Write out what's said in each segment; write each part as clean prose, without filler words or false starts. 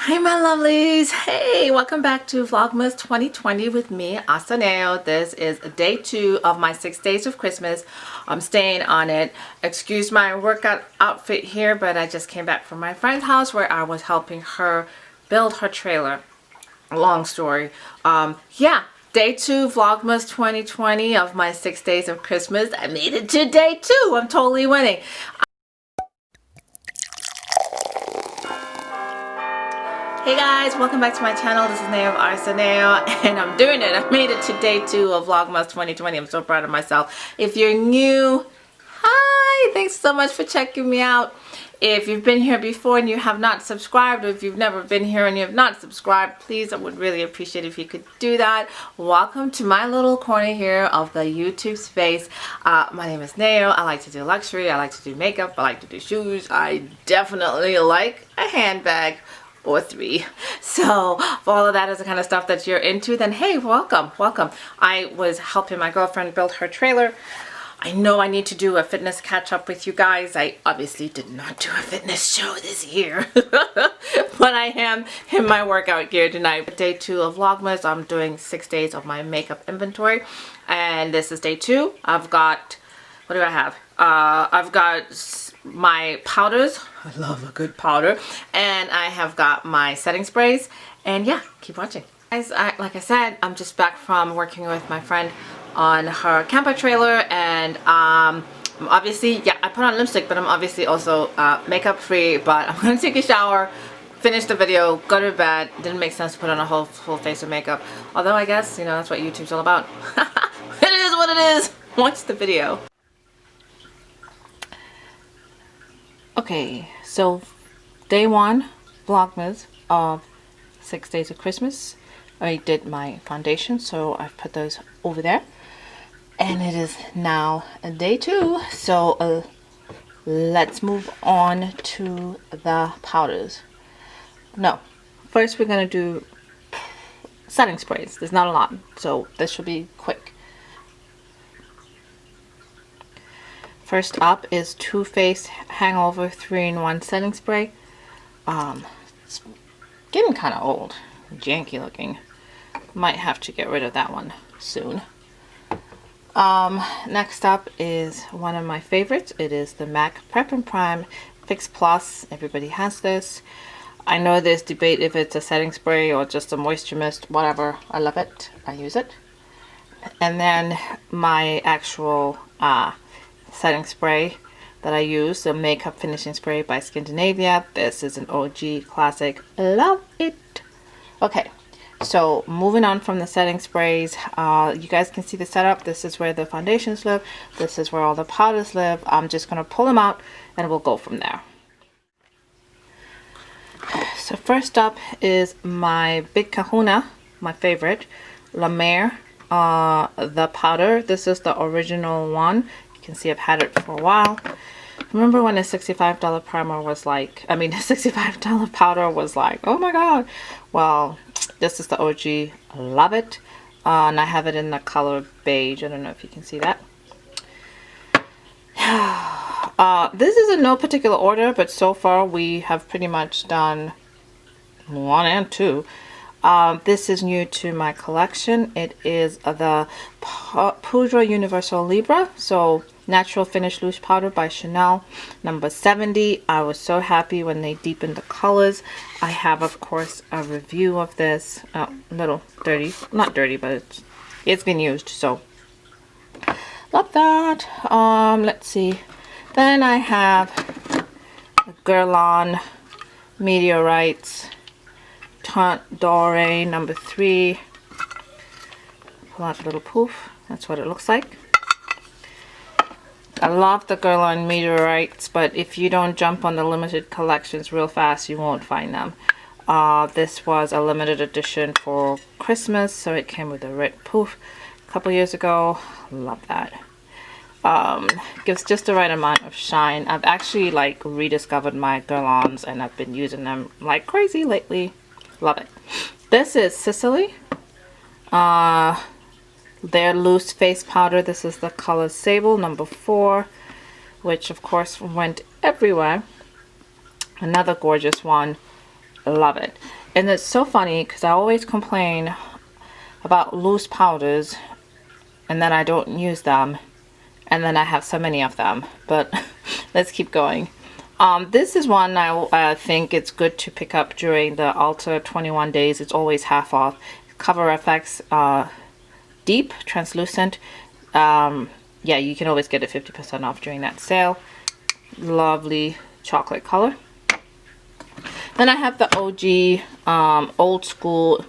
Hi my lovelies, hey, welcome back to Vlogmas 2020 with me, AhhhSoNeo. This is day 2 of my 6 days of Christmas. I'm staying on it. Excuse my workout outfit here, but I just came back from my friend's house where I was helping her build her trailer. Long story. Yeah, day 2 Vlogmas 2020 of my 6 days of Christmas. I made it to day 2. I'm totally winning. Hey guys, welcome back to my channel. This is Neo of AhhhSoNeo, and I'm doing it. I made it to day 2 of Vlogmas 2020. I'm so proud of myself. If you're new, hi, thanks so much for checking me out. If you've been here before and you have not subscribed, or if you've never been here and you have not subscribed, please, I would really appreciate if you could do that. Welcome to my little corner here of the YouTube space. My name is Neo. I like to do luxury. I like to do makeup. I like to do shoes. I definitely like a handbag or 3. So if all of that is the kind of stuff that you're into, then hey, welcome. I was helping my girlfriend build her trailer. I know I need to do a fitness catch up with you guys. I obviously did not do a fitness show this year, but I am in my workout gear tonight. Day 2 of Vlogmas. I'm doing 6 days of my makeup inventory, and this is day 2. I've got, what do I have? I've got my powders. I love a good powder, and I have got my setting sprays. And yeah, keep watching guys. Like I said, I'm just back from working with my friend on her camper trailer, and I'm obviously, yeah, I put on lipstick, but I'm obviously also makeup free. But I'm gonna take a shower, finish the video, go to bed. Didn't make sense to put on a whole face of makeup, although I guess, you know, that's what YouTube's all about. It is what it is. Watch the video. Okay, so day 1 Vlogmas of 6 days of Christmas. I did my foundation, so I've put those over there, and it is now day 2. So let's move on to the powders. No, first we're gonna do setting sprays. There's not a lot, so this should be quick. First up is Too Faced Hangover 3-in-1 setting spray. It's getting kind of old, janky looking. Might have to get rid of that one soon. Next up is one of my favorites. It is the MAC Prep and Prime Fix Plus. Everybody has this. I know there's debate if it's a setting spray or just a moisture mist, whatever. I love it. I use it. And then my actual setting spray that I use, the makeup finishing spray by Scandinavia. This is an OG classic. Love it. Okay, so moving on from the setting sprays, you guys can see the setup. This is where the foundations live. This is where all the powders live. I'm just gonna pull them out and we'll go from there. So first up is my Big Kahuna, my favorite, La Mer, the powder. This is the original one. You can see I've had it for a while. Remember when a $65 primer was like, I mean, a $65 powder was like, oh my god. Well, this is the OG. I love it. And I have it in the color beige. I don't know if you can see that. This is in no particular order, but so far we have pretty much done 1 and 2. This is new to my collection. It is the Poudre Universal Libre, so Natural Finish Loose Powder by Chanel, number 70. I was so happy when they deepened the colors. I have, of course, a review of this. A little dirty, not dirty, but it's been used, so love that. Let's see. Then I have Guerlain Meteorites Teint Doré, number 3. Pull out a little poof. That's what it looks like. I love the Guerlain Meteorites, but if you don't jump on the limited collections real fast, you won't find them. This was a limited edition for Christmas, so it came with a red poof a couple years ago. Love that. Gives just the right amount of shine. I've actually like rediscovered my Guerlains, and I've been using them like crazy lately. Love it. This is Sicily. Their loose face powder. This is the color Sable, number 4, which of course went everywhere. Another gorgeous one. love it. And it's so funny because I always complain about loose powders and then I don't use them, and then I have so many of them. But let's keep going. This is one I think it's good to pick up during the Ulta 21 days. It's always half off. CoverFX Deep Translucent. Yeah, you can always get it 50% off during that sale. Lovely chocolate color. Then I have the OG old school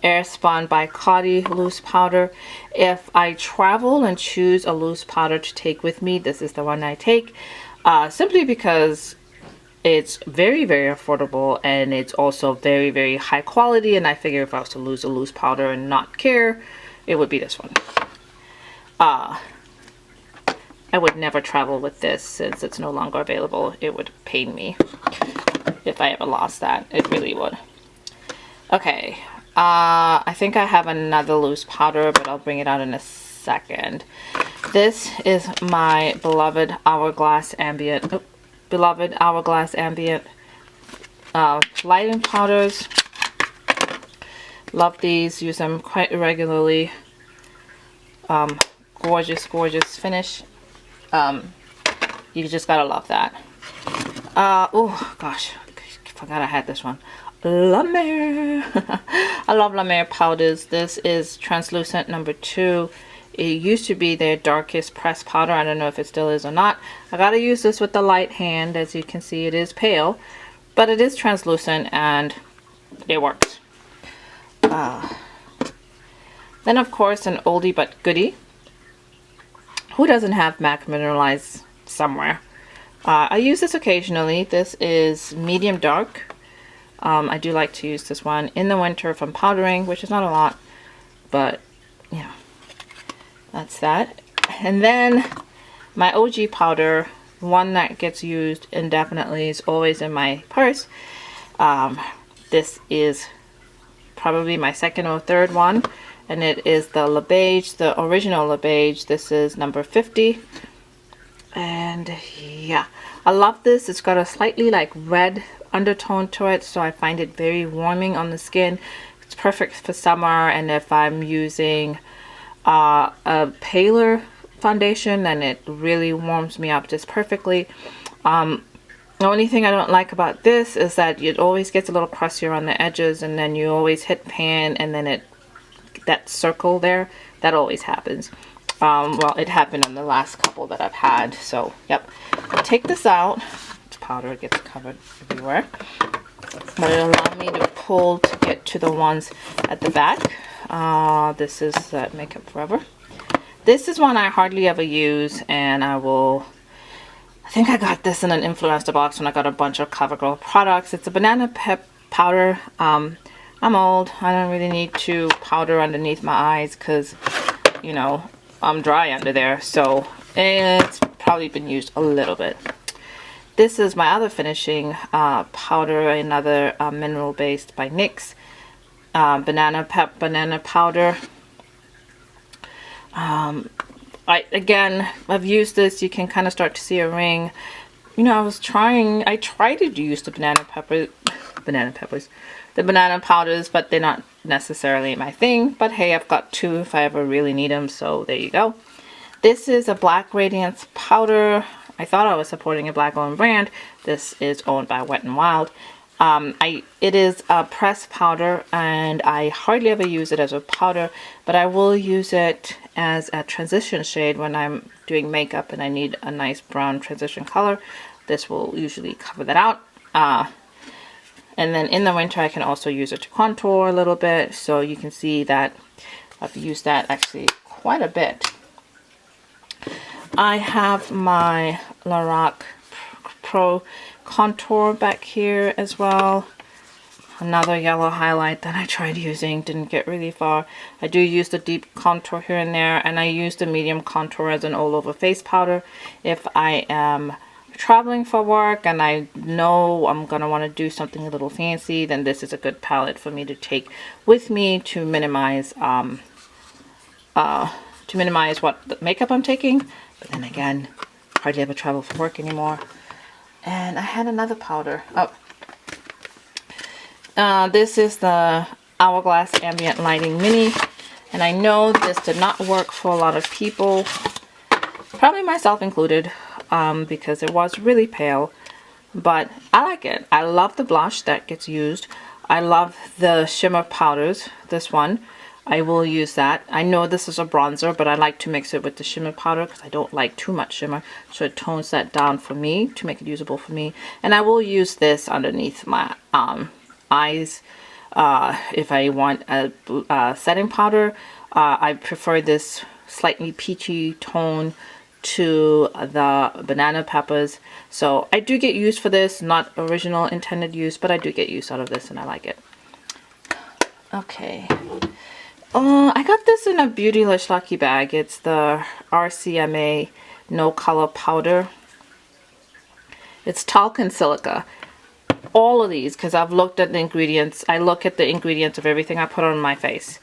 Airspun by Coty loose powder. If I travel and choose a loose powder to take with me, this is the one I take. Simply because it's very, very affordable, and it's also very, very high quality, and I figure if I was to lose a loose powder and not care, it would be this one. I would never travel with this since it's no longer available. It would pain me if I ever lost that. It really would. Okay, I think I have another loose powder, but I'll bring it out in a second. This is my beloved Hourglass Ambient. Oh, beloved Hourglass Ambient lighting powders. Love these. Use them quite regularly. Gorgeous, gorgeous finish. You just gotta love that. Oh gosh, forgot I had this one. La Mer. I love La Mer powders. This is translucent number 2. It used to be their darkest pressed powder. I don't know if it still is or not. I gotta use this with the light hand. As you can see, it is pale, but it is translucent and it works. Then of course an oldie but goodie. Who doesn't have MAC Mineralize somewhere? I use this occasionally. This is medium dark. I do like to use this one in the winter from powdering, which is not a lot, but yeah, that's that. And then my OG powder, one that gets used indefinitely, is always in my purse. This is probably my second or third one, and it is the Les Beiges, the original Les Beiges. This is number 50. And yeah, I love this. It's got a slightly like red undertone to it, so I find it very warming on the skin. It's perfect for summer, and if I'm using a paler foundation, then it really warms me up just perfectly. The only thing I don't like about this is that it always gets a little crustier on the edges, and then you always hit pan, and then that circle there, that always happens. Well, it happened on the last couple that I've had, so yep. I'll take this out. The powder gets covered everywhere, but it'll allow me to pull to get to the ones at the back. This is Makeup Forever. This is one I hardly ever use, and I think I got this in an influencer box when I got a bunch of CoverGirl products. It's a banana pep powder. I'm old. I don't really need to powder underneath my eyes because, you know, I'm dry under there, so it's probably been used a little bit. This is my other finishing powder, another mineral based by NYX, banana powder. I've used this. You can kind of start to see a ring. You know, I tried to use the banana powders, but they're not necessarily my thing. But hey, I've got two if I ever really need them, so there you go. This is a black Radiance powder. I thought I was supporting a black owned brand. This is owned by Wet n Wild. It is a pressed powder, and I hardly ever use it as a powder, but I will use it as a transition shade when I'm doing makeup and I need a nice brown transition color. This will usually cover that out. And then in the winter I can also use it to contour a little bit, so you can see that I've used that actually quite a bit. I have my Lorac Pro Contour back here as well. Another yellow highlight that I tried using, didn't get really far. I do use the deep contour here and there, and I use the medium contour as an all over face powder. If I am traveling for work and I know I'm gonna want to do something a little fancy, then this is a good palette for me to take with me to minimize what the makeup I'm taking. But then again, hardly ever travel for work anymore. And I had another powder. Oh, This is the Hourglass Ambient Lighting Mini, and I know this did not work for a lot of people, probably myself included, because it was really pale, but I like it. I love the blush that gets used. I love the shimmer powders. This one, I will use that. I know this is a bronzer, but I like to mix it with the shimmer powder because I don't like too much shimmer, so it tones that down for me to make it usable for me. And I will use this underneath my eyes if I want a setting powder. I prefer this slightly peachy tone to the banana peppers, so I do get use for this. Not original intended use, but I do get use out of this and I like it. Okay, I got this in a Beautylish Lucky Bag. It's the Rcma No Color Powder. It's talc and silica. All of these, because I've looked at the ingredients, I look at the ingredients of everything I put on my face,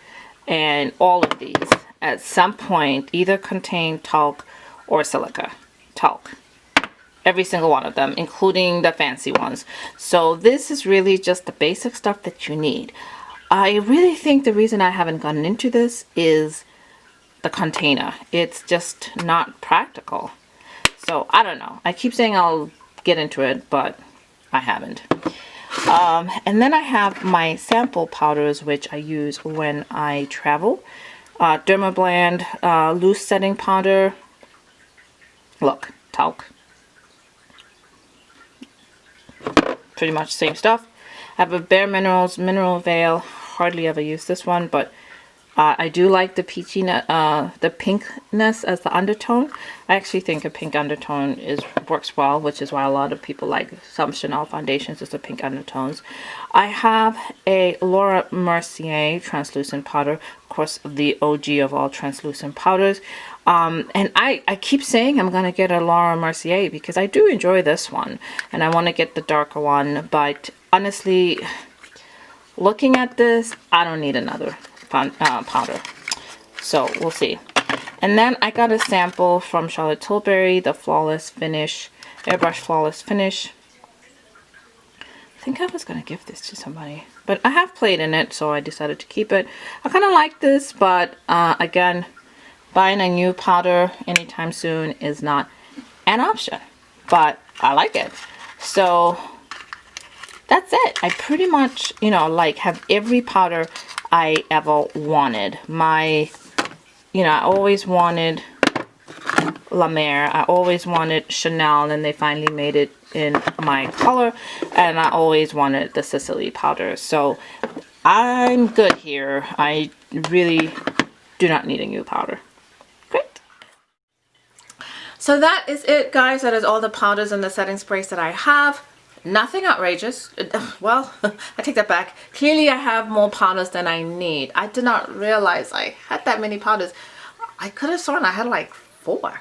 and all of these at some point either contain talc or silica. Talc. Every single one of them, including the fancy ones. So this is really just the basic stuff that you need. I really think the reason I haven't gotten into this is the container. It's just not practical. So I don't know. I keep saying I'll get into it, but I haven't. And then I have my sample powders, which I use when I travel. Dermablend loose setting powder. Look, talc. Pretty much same stuff. I have a Bare Minerals Mineral Veil. Hardly ever use this one, but I do like the peachiness, the pinkness as the undertone. I actually think a pink undertone works well, which is why a lot of people like some Chanel foundations is the pink undertones. I have a Laura Mercier translucent powder, of course the OG of all translucent powders. And I keep saying I'm gonna get a Laura Mercier because I do enjoy this one, and I want to get the darker one. But honestly, looking at this, I don't need another powder, so we'll see. And then I got a sample from Charlotte Tilbury, the Flawless Finish, Airbrush Flawless Finish. I think I was gonna give this to somebody, but I have played in it, so I decided to keep it. I kind of like this, but again, buying a new powder anytime soon is not an option, but I like it. So that's it. I pretty much, you know, like have every powder I ever wanted. I always wanted La Mer. I always wanted Chanel, and they finally made it in my color. And I always wanted the Sicily powder. So I'm good here. I really do not need a new powder. Great. So that is it, guys. That is all the powders and the setting sprays that I have. Nothing outrageous. Well, I take that back. Clearly I have more powders than I need. I did not realize I had that many powders. I could have sworn I had like 4.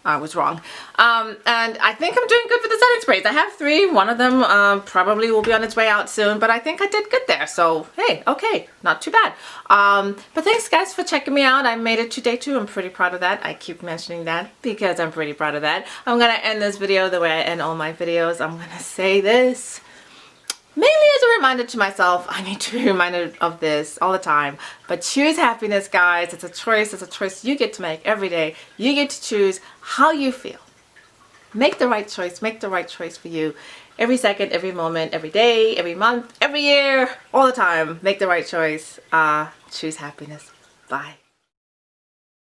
I was wrong. And I think I'm doing good for the setting sprays. I have 3. One of them probably will be on its way out soon, but I think I did good there. So hey, okay, not too bad. But thanks guys for checking me out. I made it to day 2. I'm pretty proud of that. I keep mentioning that because I'm pretty proud of that. I'm gonna end this video the way I end all my videos. I'm gonna say this mainly as a reminder to myself. I need to be reminded of this all the time. But choose happiness, guys. It's a choice. It's a choice you get to make every day. You get to choose how you feel. Make the right choice. Make the right choice for you. Every second, every moment, every day, every month, every year, all the time. Make the right choice. Choose happiness. Bye.